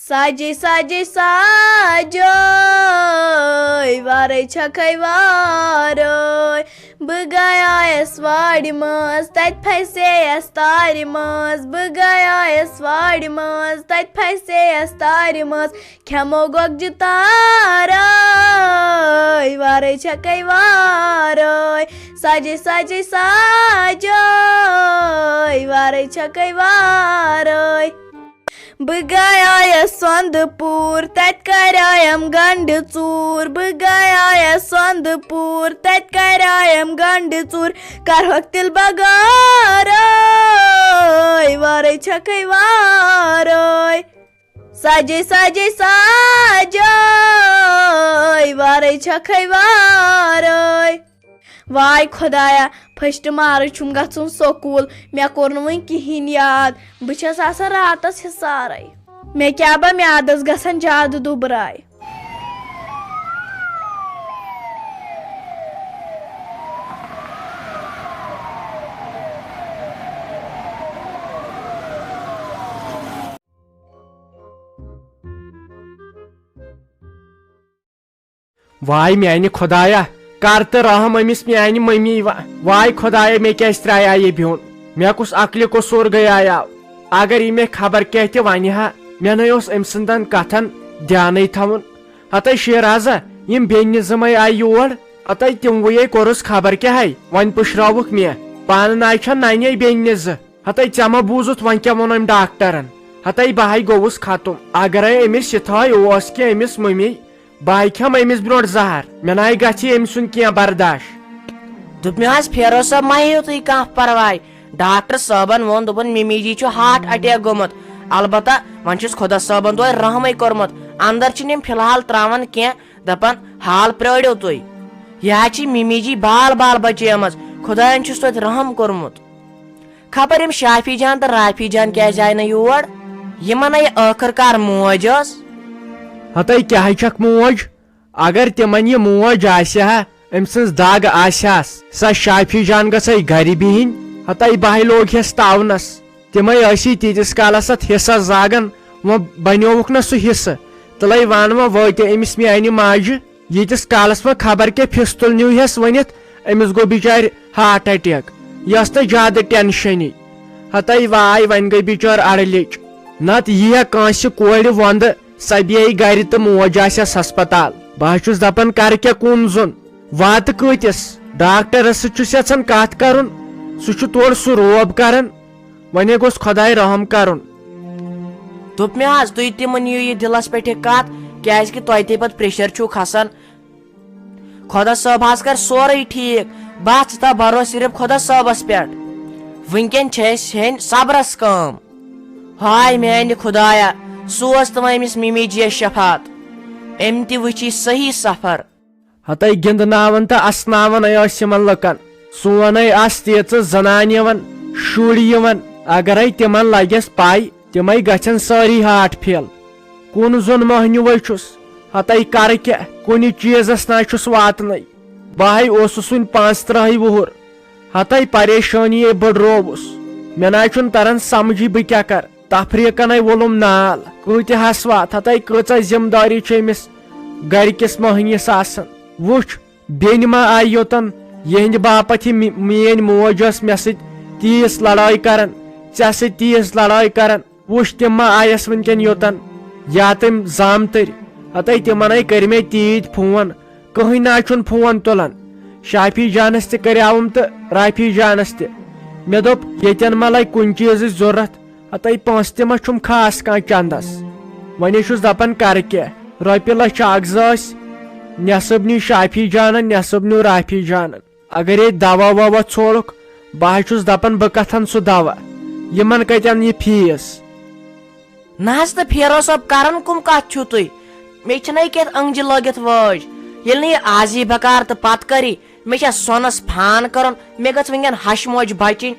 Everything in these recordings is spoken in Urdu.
Saji saji sajoy varay chakai varay Bugayayas vadimas tat phaiseyas tarimas Bugayayas vadimas tat phaiseyas tarimas Khemo gogjitaray varay chakai varay Saji saji sajoy varay chakai varay Bugayayas Sondapur tat karayam gandu tzur Bugayayas Sondapur tat karayam gandu tzur Karhok til bagaray varay chakai varay Saji saji sajoy varay chakai varay Vay Khodaya First March chum gatsun sokul me kor nu won kihin yaad bہ چھس آسان راتس حسارے مے کیا با میادس گژھان زیادٕ دُبراے وای میانہِ خۄدایا کر تہٕ رحم أمِس میانہِ ممی وای خۄدایا مےٚ کیازِ ترٛایا یہِ بِہُن مےٚ کُس عقلہِ قصوٗر گٔیاو اگر یہِ مےٚ خبر کینٛہہ تہِ ونہِ ہا مےٚ نے اوس أمۍ سٕنٛدٮ۪ن کتھن دیانے تھاوُن ہتے شیرازا یِم بیٚنہِ زٕمے آیہِ یور ہتے تِموٕے کوٚرُس خبر کیٛاہ ہے وۄنۍ پُشراوُکھ مےٚ پانہٕ ناے چھےٚ ننہِ بیٚنہِ زٕ ہتے ژےٚ ما بوٗزُتھ وۄنۍ کیٛاہ ووٚن أمۍ ڈاکٹرن ہتے بہے گوٚوُس ختم اگرے أمِس یِتھٲے اوس کہِ أمِس ممی بہٕ کھٮ۪م أمِس برونٛٹھ زہر مےٚ ناے گژھِ أمۍ سُنٛد کینٛہہ برداش دوٚپ مےٚ حظ فیروز صٲب ما ہیٚیِو تُہۍ کانٛہہ پرواے ڈاکٹر صٲبن ووٚن دوٚپُن ممی جی چھُ ہارٹ اٹیک گوٚمُت البتہ وۄنۍ چھُس خۄدا صٲبن توتہِ رحمٕے کوٚرمُت اندر چھِنہٕ یِم فلحال تراوان کینٛہہ دپان حال پرٲرِو تُہۍ یہِ حظ چھِ ممی جی بال بال بچیمٕژ خۄداین چھُس توتہِ رحم کوٚرمُت خبر یِم شافی جان تہٕ رافی جان کیازِ آیہِ نہٕ یور یِمن ہے ٲخٕر کار موج ٲس ہتے کیٛاہ چھکھ موج اگر تِمن یہِ موج آسہِ ہا أمۍ سٕنٛز دگ آسہس سۄ شافی جان گژھے گرِ بِہِنۍ ہتے بہے لوگ ہس تاونس تِمے ٲسی تیٖتِس کالس اتھ حصس زاگان وۄنۍ بنیووُکھ نہ سُہ حصہٕ تلے ون وۄنۍ وٲتہِ أمِس میانہِ ماجہِ ییٖتِس کالس وۄنۍ خبر کیٛاہ فِستُل نیوٗہس ؤنِتھ أمِس گوٚو بِچارِ ہارٹ اٹیک یہِ ٲس نہٕ زیادٕ ٹینشنٕے ہتے واے وۄنۍ گٔے بِچٲر اڑلیٚچ نتہٕ یی ہا کٲنٛسہِ کورِ وۄندٕ سۄ بیٚیہِ گرِ تہٕ موج آسٮ۪س ہسپتال بہٕ حظ چھُس دپان کر کیٛاہ کُن زوٚن واتہٕ کۭتِس ڈاکٹرس سۭتۍ چھُس یژھان کتھ کرُن سُہ چھُ تورٕ سُہ روب کران وۄنۍ گوٚژھ خۄداے رحم کرُن دوٚپ مےٚ حظ تُہۍ تہِ مہٕ نِیِو یہِ دِلس پٮ۪ٹھ یہِ کتھ کیازِ کہِ تۄہہِ تہِ پتہٕ پریشر چھُو کھسان خۄدا صٲب حظ کر سورُے ٹھیٖک بہٕ ژٕ تھاو بروسہٕ صرف خۄدا صٲبس پٮ۪ٹھ وٕنکیٚن چھِ أسۍ ہیٚنۍ صبرس کٲم ہاے میانہِ خۄدایا سوز تہٕ وۄنۍ أمِس ممی جیس شفات أمۍ تہِ وٕچھی صحیح سفر ہتے گِنٛدناون تہٕ اسناون ٲسۍ یِمن لُکن سونے آسہٕ تیٖژٕ زنانہٕ یِوان شُرۍ یِوان اگرے تِمن لگٮ۪س پے تِمے گژھن سٲری ہاٹ فیل کُن زوٚن مٔہنیوٗوے چھُس ہتے کرٕ کیٛاہ کُنہِ چیٖزس نہ چھُس واتنٕے بہے اوسُس وُنہِ 35 وُہُر ہتے پریشٲنی بٔڈرووُس مےٚ نہ چھُنہٕ تران سمجھی بہٕ کیٛاہ کرٕ تفریٖقنے وولُم نال کۭتیاہ ہسوات ہتے کۭژاہ ذمہٕ دٲری چھِ أمِس گرِکِس مٔہنِس آسان وٕچھ بیٚنہِ ما آیہِ یوٚتن یِہنٛدِ باپتھ یہِ میٲنۍ موج ٲس مےٚ سۭتۍ تیٖژ لڑٲے کران ژےٚ سۭتۍ تیٖژ لڑٲے کران وٕچھ تِم ما آیس وٕنکیٚن یوٚتن یا تِم زامتٕرۍ ہتے تِمنے کٔرۍ مےٚ تیٖتۍ فون کٕہٕنۍ نہ چھُنہٕ فون تُلان شافی جانس تہِ کریاوُم تہٕ رافی جانس تہِ مےٚ دوٚپ ییٚتٮ۪ن ما لگہِ کُنہِ چیٖزٕچ ضروٗرت ہتے پونٛسہٕ تہِ ما چھُم خاص کانٛہہ چندس وۄنۍ چھُس دپان کرٕ کیٛاہ رۄپیہِ لچھ اکھ زٕ ٲسۍ نٮ۪صٕب نیوٗ شافی جانن نٮ۪صٕب نیوٗ رافی جانن اگر ییٚتہِ دوا ووا ژھورُکھ بہٕ حظ چھُس دپان بہٕ کتھ انہٕ سُہ دوا یِمن کتٮ۪ن یہِ فیٖس نہ حظ تہٕ فیروز صٲب کران کُم کتھ چھِو تُہۍ مےٚ چھِنہ کینٛہہ أنٛگجہِ لٲگِتھ وٲج ییٚلہِ نہٕ یہِ آز یی بکار تہٕ پتہٕ کری مےٚ چھا سۄنس فان کرُن مےٚ گٔژھ وٕنکیٚن ہش موج بچِنۍ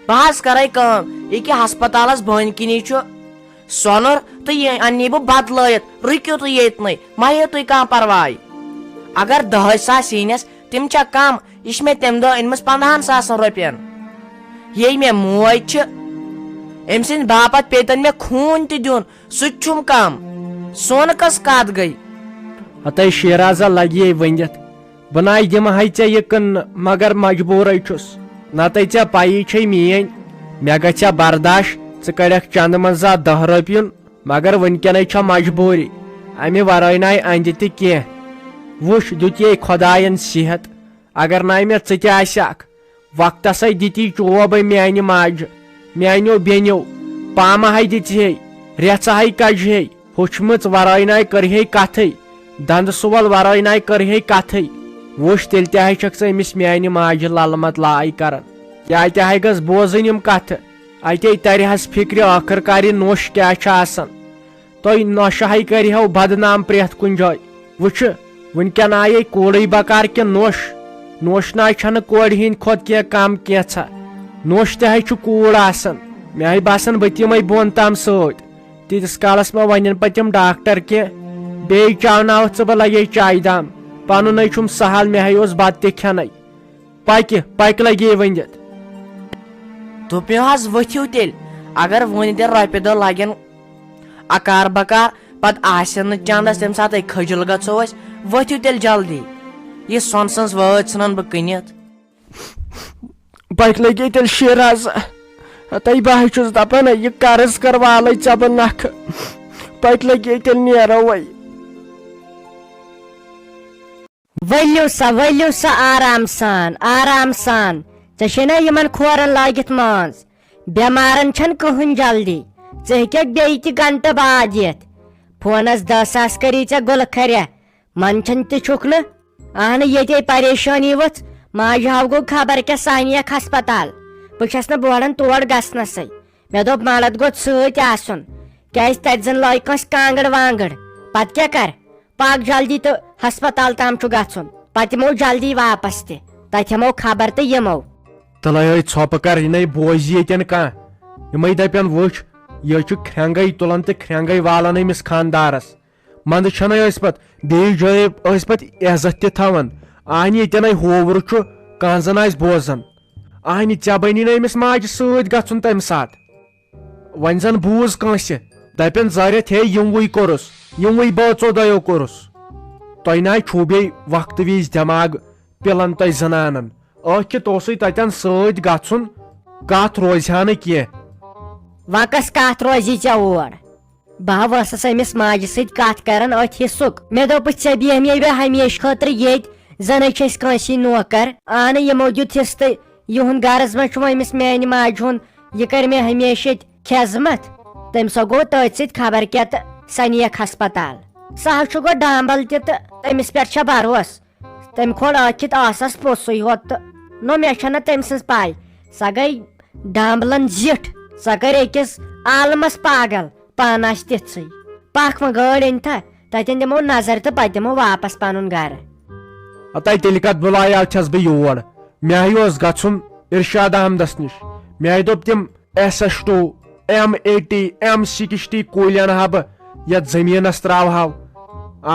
بہٕ حظ کرے کٲم یہِ کہِ ہسپتالس بٔنۍ کِنی چھُ سۄنُر تہٕ یہِ اَننی بہٕ بدلٲیِتھ رُکِو تُہۍ ییٚتنٕے ما ہیٚیِو تُہۍ کانٛہہ پرواے اگر 10 ساس یٖنس تِم چھا کم یہِ چھِ مےٚ تمہِ دۄہ أنمٕژ 15,000 رۄپین ییٚلہِ مےٚ موج چھِ أمۍ سٕنٛدِ باپتھ پیٚتن مےٚ خوٗن تہِ دیُن سُہ تہِ چھُم کم سون کس کت گئی؟ ہتائی شیرازہ لگی ونتھ بہ دمہے ژے یہ کن مگر مجبورے چھس نتہٕ ژےٚ پایی چھے میٲنۍ مےٚ گژھیا برداشت ژٕ کڑکھ چند منٛز 10 رۄپیُن مگر ونکینے چھےٚ مجبوری امہِ ورٲے ناے اندِ تہِ کینٛہہ وٕچھ دیُت خۄدایَن صحت اگر ناے مےٚ ژٕ تہِ آسکھ وقتسے دِتی چوبے میانہِ ماجہِ میانیو بیٚنیو پامہے دِژہے ریژھہے کجہے ہوٚچھمٕژ ورٲے ناے کرہے کتھٕے دند سول ورٲے ناے کرہے کتھٕے وٕچھ تیٚلہِ تہِ ہے چھکھ ژٕ أمِس میانہِ ماجہِ للمت لاے کران کیٛاہ تہِ ہے گژھ بوزٕنۍ یِم کتھٕ اتے ترہس فکرِ ٲخٕر کار یہِ نوٚش کیٛاہ چھُ آسان تۄہہِ نۄشہے کٔرہو بدنام پرٛٮ۪تھ کُنہِ جایہِ وٕچھِ وٕنکٮ۪ن آیے کوٗرٕے بکار کہِ نوٚش ناے چھنہٕ کورِ ہٕنٛدۍ کھۄتہٕ کینٛہہ کم کینٛژھا نوٚش تہِ ہے چھُ کوٗر آسان مےٚ ہے باسان بہٕ تہِ یِمے بۄن تام سۭتۍ تیٖتِس کالس مہ ونن پتہٕ تِم ڈاکٹر کینٛہہ بیٚیہِ چاوناوتھ ژٕ بہٕ لگے چایہِ دام پنُنے چھُم سہل مےٚ ہے اوس بتہٕ تہِ کھٮ۪نے پکہِ لگے ؤنِتھ دوٚپمو حظ ؤتھِو تیٚلہِ اگر وُنہِ تہِ رۄپیہِ دہ لگن اکار بکار پتہٕ آسن نہٕ چندس تمہِ ساتہٕ کھٔجل گژھو أسۍ ؤتھِو تیٚلہِ جلدی یہ سۄنہٕ سٕنٛز وٲج ژھٕنن بہٕ کٕنِتھ پکہِ لگے تیٚلہِ شیرازٕ ہتائی بہٕ ہے چھُس دپان یہِ قرض کر والے ژےٚ بہٕ نکھٕ پکہِ لگے تیٚلہِ نیرو وۄنۍ ؤلِو سا آرام سان ژےٚ چھے نا یِمن کھورن لٲگِتھ مانٛز بٮ۪مارن چھنہٕ کٕہٕنۍ جلدی ژٕ ہیٚککھ بیٚیہِ تہِ گنٹہٕ بعد یِتھ فونس 10 ساس کری ژےٚ گُلہٕ خریا منٛچھن تہِ چھُکھ نہٕ اہنہٕ ییٚتے پریشٲنی ؤژھ ماجہِ ہاو گوٚو خبر کیٛاہ سانیاکھ ہسپتال بہٕ چھس نہٕ بوران تور گژھنسے مےٚ دوٚپ ملد گوٚژھ سۭتۍ آسُن کیٛازِ تتہِ زن لٲگۍ کٲنٛسہِ کانگٕڑ وانگٕڑ پتہٕ کیٛاہ کر پاک جلدی تہٕ ہسپتال تام چھُ گژھُن پتہٕ یِمو جلدی واپس تہِ تتہِ ہٮ۪مو خبر تہٕ یِمو تلے ژھۄپہٕ کر یہِ نے بوزِ ییٚتٮ۪ن کانٛہہ یِمے دپن وٕچھ یہِ چھُ کھرٛنگے تُلان تہٕ کھرٛنگے والان أمِس خاندارس منٛدٕ چھنٕے ٲسۍ پتہٕ بیٚیہِ جایہِ ٲسۍ پتہٕ عزت تہِ تھاوان آنہِ ییٚتٮ۪نٕے ہوورٕ چھُ کانٛہہ زن آسہِ بوزان آنہِ ژےٚ بنی نہٕ أمِس ماجہِ سۭتۍ گژھُن تمہِ ساتہٕ وۄنۍ زن بوٗز کٲنٛسہِ دپن زٲرِتھ ہے یِموٕے کوٚرُس یِموٕے بٲژو دۄیو کوٚرُس تۄہہِ ناے چھُو بیٚیہِ وقتہٕ وِزِ دٮ۪ماغ پِلان تۄہہِ زنانن ٲکھِ توسٕے تتٮ۪ن سۭتۍ گژھُن کتھ روزِ ہا نہٕ کینٛہہ وکس کتھ روزی ژےٚ اور بہٕ ؤسٕس أمِس ماجہِ سۭتۍ کتھ کران أتھۍ حصُک مےٚ دوٚپُس ژےٚ بیٚہمے بہٕ ہمیشہٕ خٲطرٕ ییٚتہِ زنٕے چھِ أسۍ کٲنٛسی نوکر اہنہٕ یِمو دیُت حصہٕ تہٕ یِہُنٛد غرض ما چھُ أمِس میانہِ ماجہِ ہُنٛد یہِ کرِ مےٚ ہمیشہٕ ییٚتہِ خیزمت تٔمۍ سۄ گوٚو تٔتھۍ سۭتۍ خبر کیٛاہ تہٕ سۄ نِیَکھ ہسپتال سُہ حظ چھُ گوٚو ڈامبل تہِ تہٕ تٔمِس پٮ۪ٹھ چھےٚ بروسہٕ تٔمۍ کھول ٲکھِتھ آسس پوٚژھُے یوت تہٕ نو مےٚ چھنہٕ تٔمۍ سٕنٛز پاے سۄ گٔے ڈامبلن زِٹھ سۄ کٔر أکِس عالمس پاگل پانہٕ آسہِ تِژھٕے پکھ وۄنۍ گٲڑۍ أنۍتھا تتٮ۪ن دِمو نظر تہٕ پتہٕ دِمو واپس پنُن گرٕ ہتائی تیٚلہِ کتھ بُلایا چھس بہٕ یور مےٚ ہے اوس گژھُن ارشاد احمدس نِش مےٚ ہے دوٚپ تِم SS2 M80 M60 کُلۍ انہا بہٕ یتھ زٔمیٖنس تراوہاو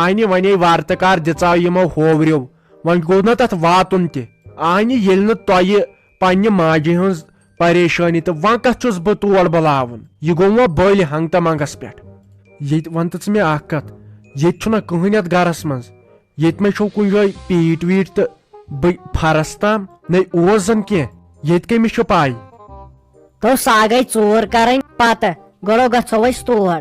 آنہِ ونے وارتہٕ کار دِژاو یِمو ہووریو وۄنۍ گوٚو نا تتھ واتُن تہِ آنہِ ییٚلہِ نہٕ تۄہہِ پننہِ ماجہِ ہٕنٛز پریشٲنی تہٕ وۄنۍ کتھ چھُس بہٕ تور بُلاوُن یہِ گوٚو وۄنۍ بٔلۍ ہنگ تہٕ منگس پٮ۪ٹھ ییٚتہِ ون تہٕ ژٕ مےٚ اکھ کتھ ییٚتہِ چھُنہ کٕہٕنۍ یتھ گرس منٛز ییٚتہِ مے چھو کُنہِ جایہِ پیٖٹ ویٖٹ تہٕ بہٕ فرس تام نے اوس زن کینٛہہ ییٚتہِ کٔمِس چھُ پاے تو سۄ گٔے ژوٗر کرٕنۍ پتہٕ گۄڈو گژھو أسۍ تور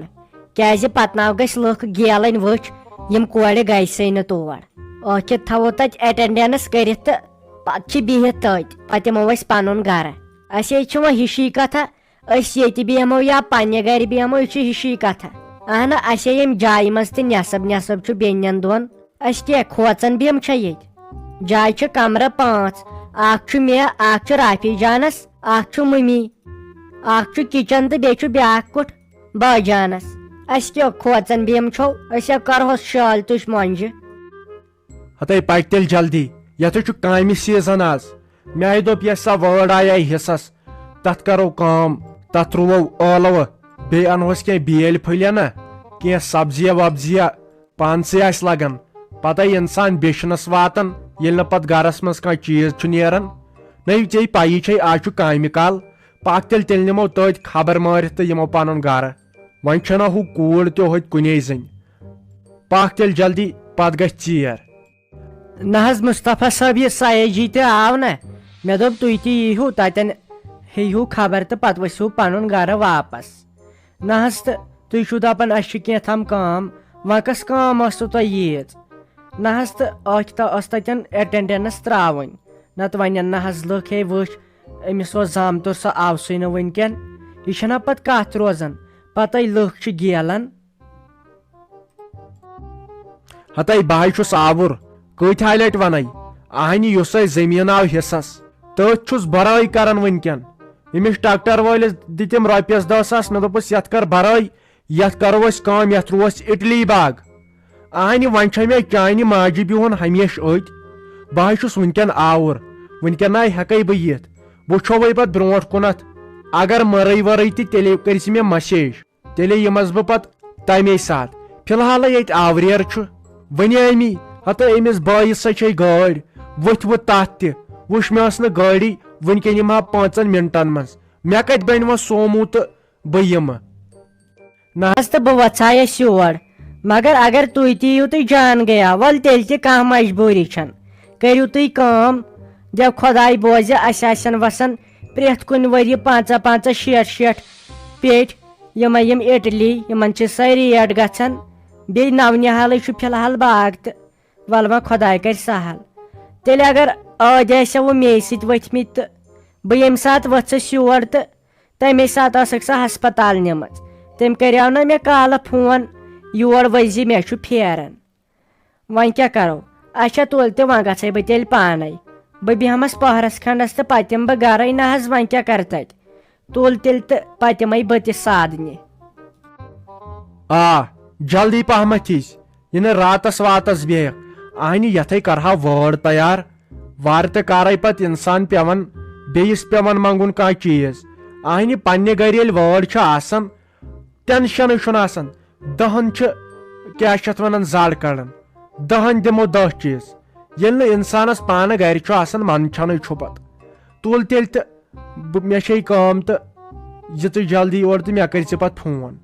کیٛازِ پتہٕ ناو گژھِ لُکھ گیلٕنۍ وٕچھ یِم کورِ گژھے نہٕ تور ٲکھِتھ تھاوو تتہِ ایٹینڈنس کٔرِتھ تہٕ پتہٕ چھِ بِہِتھ تٔتۍ پتہٕ یِمو أسۍ پنُن گرٕ اسے چھِ وۄنۍ ہِشی کتھا أسۍ ییٚتہِ بیٚہمو یا پننہِ گرِ بیٚہمو یہِ چھِ ہِشی کتھا اہنہٕ اسے ییٚمہِ جایہِ منٛز تہِ نٮ۪صب چھُ بیٚنٮ۪ن دۄن أسۍ کیٛاہ کھوژان بیٚہم چھا ییٚتہِ جایہِ چھِ کمرٕ 5 اکھ چھُ مےٚ اکھ چھُ رافی جانس اکھ چھُ مٔمی اکھ چھُ کچن تہٕ بیٚیہِ چھُ بیاکھ کُٹھ بٲے جانس أسۍ کیٛاہ کھوژان بیٚہم چھو أسۍ کرہوس شالہِ تُج مۄنجہِ ہتائی پکہِ تیٚلہِ جلدی یتھ چھُ کامہِ سیٖزن آز مےٚ ہے دوٚپ یۄس سۄ وٲر آیے حصس تتھ کرو کٲم تتھ رُوو ٲلوٕ بیٚیہِ انہوس کینٛہہ بیلۍ پھٔلۍ نا کینٛہہ سبزیا وبزیا پانسٕے آسہِ لگان پتہٕ انسان بیچھنس واتان ییٚلہِ نہٕ پتہٕ گرس منٛز کانٛہہ چیٖز چھُ نیران نٔے ژےٚ پایی چھے آز چھُ کامہِ کال پکھ تیٚلہِ نِمو تٔتھۍ خبر مٲرِتھ تہٕ یِمو پنُن گرٕ وۄنۍ چھنہ ہُہ کوٗر تہِ ہوٚتہِ کُنے زٔنۍ پاک تیٚلہِ جلدی پتہٕ گژھِ ژیر. نہ حظ مصطفیٰ صٲب یہِ سیاح جی تہِ آو نا مےٚ دوٚپ تُہۍ تہِ ییٖہِو تتٮ۪ن ہیٚیِہِو خبر تہٕ پتہٕ ؤسِو پنُن گرٕ واپس. نہ حظ تہٕ تُہۍ چھِو دپان اسہِ چھِ کینٛژھام کٲم وۄنۍ کۄس کٲم ٲسوٕ تۄہہِ ییٖژ. نہ حظ تہٕ ٲس تتٮ۪ن ایٹینڈنس ترٛاوٕنۍ نتہٕ ونن نہ حظ لُکھ ہے وٕچھ أمِس اوس زامتُر سُہ آوسٕے نہٕ وٕنکٮ۪ن. یہِ چھنہ پتہٕ کتھ روزان پتہٕ لُکھ چھِ گیلان. ہتاے بہٕ حظ چھُس آوُر کۭتِہاے لٹہِ ونے اہنہِ یُس اَسہِ زٔمیٖن آو حصس تٔتھۍ چھُس برٲے کران وٕنکٮ۪ن. أمِس ٹریکٹر وٲلِس دِتِم رۄپیس 10,000 مےٚ دوٚپُس یتھ کر برٲے یتھ کرو أسۍ کٲم یتھ رُوو أسۍ اِٹلی باغ. اہنہِ وۄنۍ چھےٚ مےٚ چانہِ ماجہِ بِہُن ہمیشہٕ أتۍ. بہٕ حظ چھُس وٕنکٮ۪ن آوُر وٕنکٮ۪ن ناے ہٮ۪کے بہٕ یِتھ. وٕچھو وۄنۍ پتہٕ برونٛٹھ کُنتھ اگر مرٲے ورٲے تہِ تیٚلے کٔرۍ زِ مےٚ مسیج تیٚلے یِمس بہٕ پتہٕ تمے ساتہٕ. فلحالے ییٚتہِ آوریر چھُ وۄنۍ امی ہتہٕ أمِس بٲیِس سۭتۍ چھے گٲڑۍ ؤتھۍ وٕ تتھ تہِ وٕچھ مےٚ ٲس نہٕ گٲڑی وٕنکٮ۪ن یِمہٕ ہا 5 منٹن منٛز مےٚ کتہِ بنہِ وۄنۍ سوموٗ تہٕ بہٕ یِمہٕ. نہ حظ تہٕ بہٕ وژھایس یور مگر اگر تُہۍ تہِ یِیِو تہٕ جان گیا ول تیٚلہِ تہِ کانٛہہ مجبوٗری چھنہٕ. کٔرِو تُہۍ کٲم دٮ۪و خۄداے بوزِ اسہِ آسن وسان پرٛٮ۪تھ کُنہِ ؤرۍ 5 6 پیٹہِ یِمے یِم اِٹلی یِمن چھِ سٲری ریٹ گژھان. بیٚیہِ نونِحالٕے چھُ فلحال باغ تہٕ ول وۄنۍ خۄداے کرِ سہل. تیٚلہِ اگر ٲدۍ آسیو وۄنۍ مے سۭتۍ ؤتھمٕتۍ تہٕ بہٕ ییٚمہِ ساتہٕ ؤژھٕس یور تہٕ تمے ساتہٕ ٲسٕکھ سۄ ہسپتال نِمٕژ. تٔمۍ کریاو نہ مےٚ کالہٕ فون یور ؤسۍ مےٚ چھُ پھیران. وۄنۍ کیٛاہ کرو اچھا تُل تہٕ وۄنۍ گژھے بہٕ تیٚلہِ پانے. بہٕ بیہمس پہرس کھنڈس تہٕ پتہٕ یِمہٕ بہٕ گرے. نہ حظ وۄنۍ کیٛاہ کرٕ تتہِ تُل تیٚلہِ تہٕ پتہٕ یِمے بہٕ تہِ سادنہِ. آ جلدی پہمتھ یِس یہِ نہٕ راتس واتس بیٚہکھ. اہنہِ یتھے کرہا وٲر تیار وارٕ تہِ کارے پتہٕ انسان پیوان بیٚیِس پیوان منگُن کانٛہہ چیٖز. اہنہِ پننہِ گرِ ییٚلہِ وٲر چھِ آسان ٹینشنٕے چھُنہٕ آسان. 10 چھِ کیٛاہ چھِ اتھ ونان زڈ کڑان 10 دِمو 10 چیٖز. ییٚلہِ نہٕ انسانس پانہٕ گرِ چھُ آسان منٛدچھنٕے چھُ پتہٕ. تُل تیٚلہِ تہٕ مےٚ چھے کٲم تہٕ یہِ ژٕ جلدی اور تہٕ مےٚ کٔرۍ زِ پتہٕ فون.